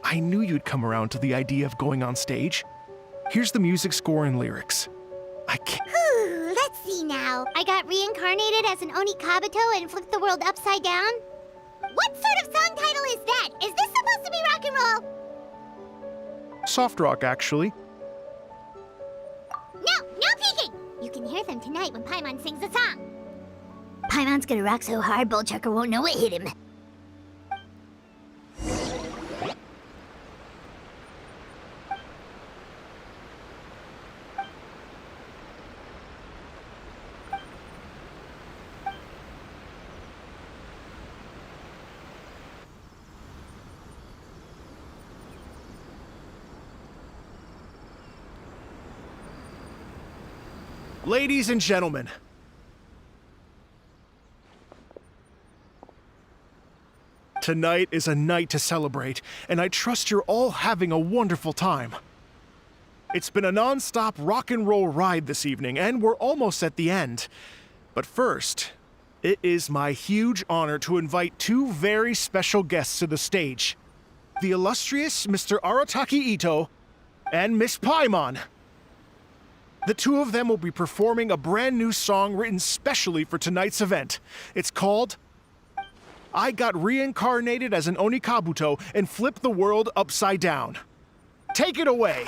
I knew you'd come around to the idea of going on stage. Here's the music score and lyrics. I can't... Ooh, let's see now. I got reincarnated as an Oni Kabuto and flipped the world upside down? What sort of song title is that? Is this supposed to be rock and roll? Soft rock, actually. No peeking! You can hear them tonight when Paimon sings the song. Paimon's gonna rock so hard, Bullchucker won't know what hit him. Ladies and gentlemen, tonight is a night to celebrate, and I trust you're all having a wonderful time. It's been a non-stop rock and roll ride this evening, and we're almost at the end. But first, it is my huge honor to invite two very special guests to the stage. The illustrious Mr. Arataki Itto and Miss Paimon. The two of them will be performing a brand new song written specially for tonight's event. It's called I Got Reincarnated as an Oni Kabuto and Flipped the World Upside Down. Take it away!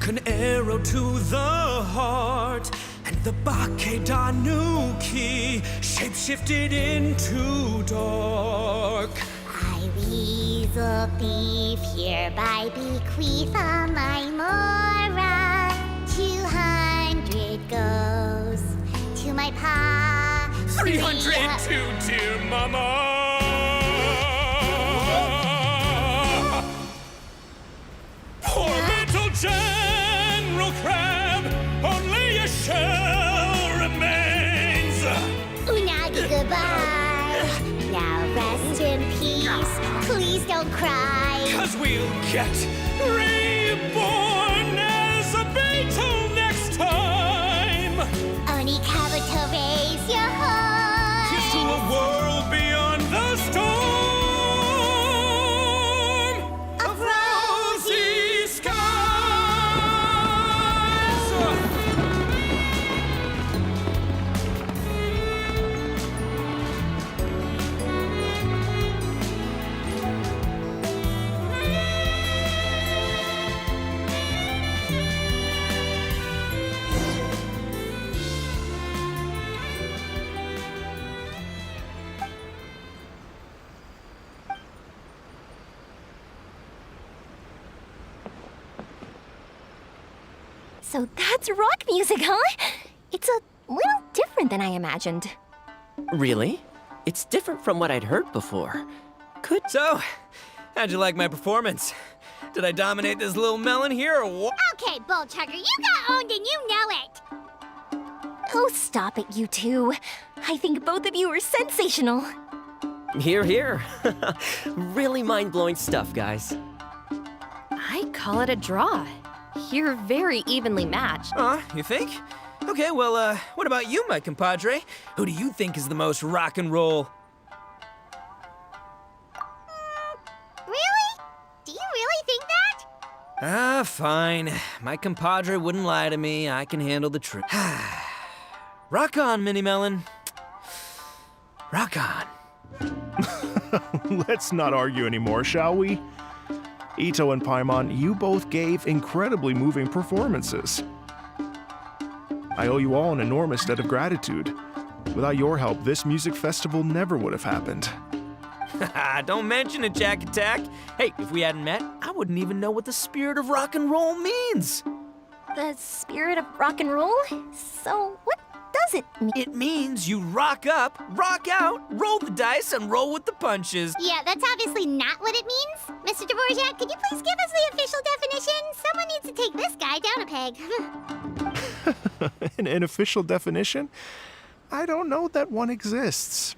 An arrow to the heart, and the Bakedanuki shapeshifted into dark. I, weasel thief, hereby bequeath all my mora. 200 goes to my pa. 300 to dear mama. Poor little General Crab, only a shell remains. Unagi, goodbye. Now rest in peace. Please don't cry. 'Cause we'll get reborn as a beetle next time. Oni Kabuto, raise your horn. Here's to a world beyond the storm of rosy skies. So that's rock music, huh? It's a little different than I imagined. Really? It's different from what I'd heard before. So, how'd you like my performance? Did I dominate this little melon here or what? Okay, Bullchucker, you got owned and you know it. Oh, stop it, you two. I think both of you are sensational. Hear, hear. Really mind-blowing stuff, guys. I call it a draw. You're very evenly matched. You think? Okay, well, what about you, my compadre? Who do you think is the most rock and roll? Really? Do you really think that? Fine. My compadre wouldn't lie to me. I can handle the truth. Rock on, Mini Melon. Rock on. Let's not argue anymore, shall we? Itto and Paimon, you both gave incredibly moving performances. I owe you all an enormous debt of gratitude. Without your help, this music festival never would have happened. Don't mention it, Jack Attack. Hey, if we hadn't met, I wouldn't even know what the spirit of rock and roll means. The spirit of rock and roll? So what does it mean? It means you rock up, rock out, roll the dice, and roll with the punches. Yeah, that's obviously not what it means. Mr. Dvorak, could you please give us the official definition? Someone needs to take this guy down a peg. An official definition? I don't know that one exists.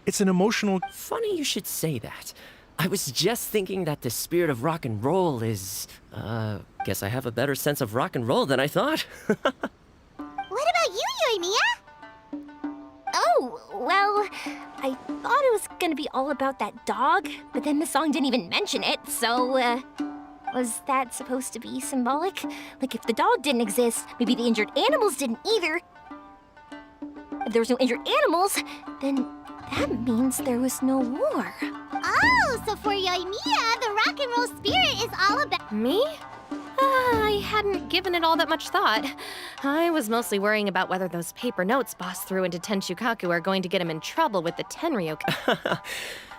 It's an emotional... Funny you should say that. I was just thinking that the spirit of rock and roll is... guess I have a better sense of rock and roll than I thought. What about you, Yoimiya? Oh, well, I thought it was gonna be all about that dog, but then the song didn't even mention it, so, was that supposed to be symbolic? Like, if the dog didn't exist, maybe the injured animals didn't either. If there was no injured animals, then that means there was no war. Oh, so for Yoimiya, the rock and roll spirit is all about... Me? I hadn't given it all that much thought. I was mostly worrying about whether those paper notes Boss threw into Tenshukaku are going to get him in trouble with the Tenryo.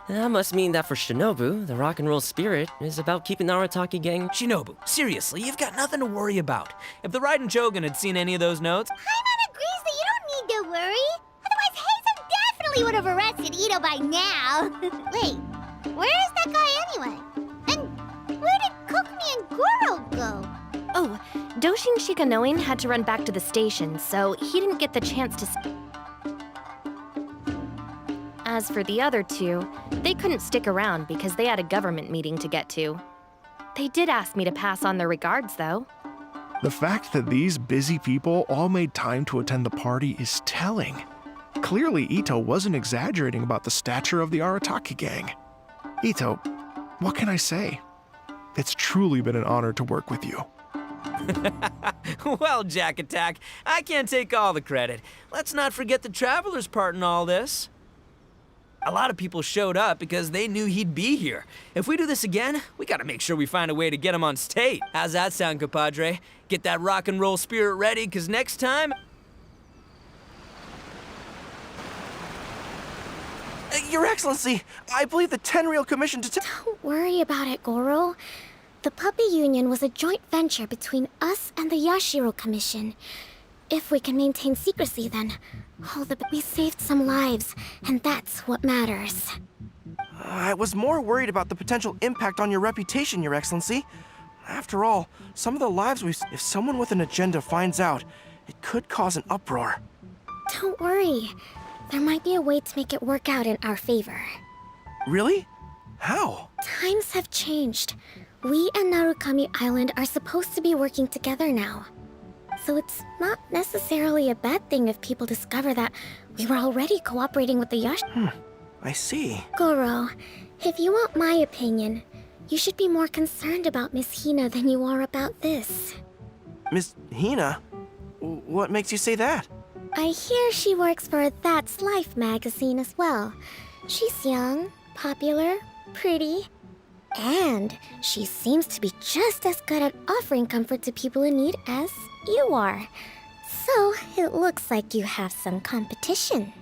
That must mean that for Shinobu, the rock and roll spirit is about keeping the Arataki gang... Shinobu, seriously, you've got nothing to worry about. If the Raiden Shogun had seen any of those notes, Paimon agrees that you don't need to worry. Otherwise, Heizo definitely would have arrested Itto by now. Wait, where is that guy anyway? And where did Kokumi and Goro go? Oh, Doshin Shikanoin had to run back to the station, so he didn't get the chance to... As for the other two, they couldn't stick around because they had a government meeting to get to. They did ask me to pass on their regards, though. The fact that these busy people all made time to attend the party is telling. Clearly, Itto wasn't exaggerating about the stature of the Arataki gang. Itto, what can I say? It's truly been an honor to work with you. well, Jack Attack, I can't take all the credit. Let's not forget the Traveler's part in all this. A lot of people showed up because they knew he'd be here. If we do this again, we gotta make sure we find a way to get him on stage. How's that sound, compadre? Get that rock and roll spirit ready, cause next time... Your Excellency, I believe the Tenryo commissioned to... Don't worry about it, Goro. The Puppy Union was a joint venture between us and the Yashiro Commission. If we can maintain secrecy, then we saved some lives, and that's what matters. I was more worried about the potential impact on your reputation, Your Excellency. After all, some of the lives we've... If someone with an agenda finds out, it could cause an uproar. Don't worry. There might be a way to make it work out in our favor. Really? How? Times have changed. We and Narukami Island are supposed to be working together now. So it's not necessarily a bad thing if people discover that we were already cooperating with the Yash... I see. Goro, if you want my opinion, you should be more concerned about Miss Hina than you are about this. Miss Hina? What makes you say that? I hear she works for That's Life magazine as well. She's young, popular, pretty, and she seems to be just as good at offering comfort to people in need as you are. So, it looks like you have some competition.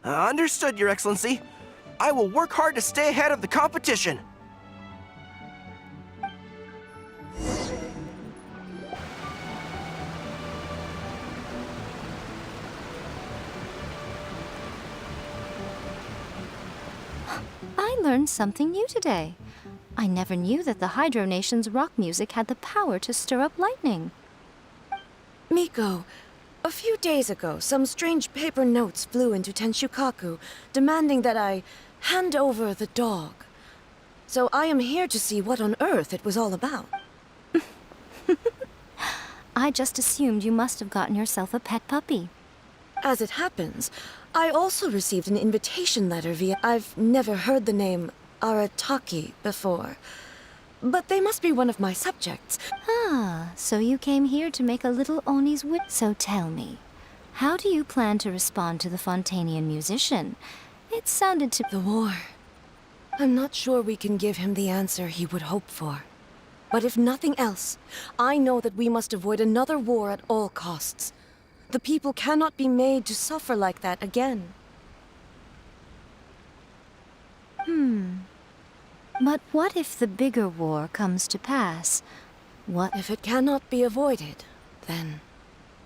Understood, Your Excellency. I will work hard to stay ahead of the competition. I learned something new today. I never knew that the Hydro Nation's rock music had the power to stir up lightning. Miko, a few days ago, some strange paper notes flew into Tenshukaku, demanding that I hand over the dog. So I am here to see what on earth it was all about. I just assumed you must have gotten yourself a pet puppy. As it happens, I also received an invitation letter via... I've never heard the name Arataki before, but they must be one of my subjects. Ah, so you came here to make a little Oni's wit. So tell me, how do you plan to respond to the Fontanian musician? It sounded to... The war. I'm not sure we can give him the answer he would hope for. But if nothing else, I know that we must avoid another war at all costs. The people cannot be made to suffer like that again. But what if the bigger war comes to pass? What If it cannot be avoided, then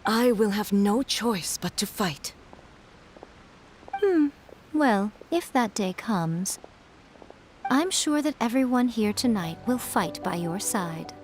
I will have no choice but to fight. Well, if that day comes, I'm sure that everyone here tonight will fight by your side.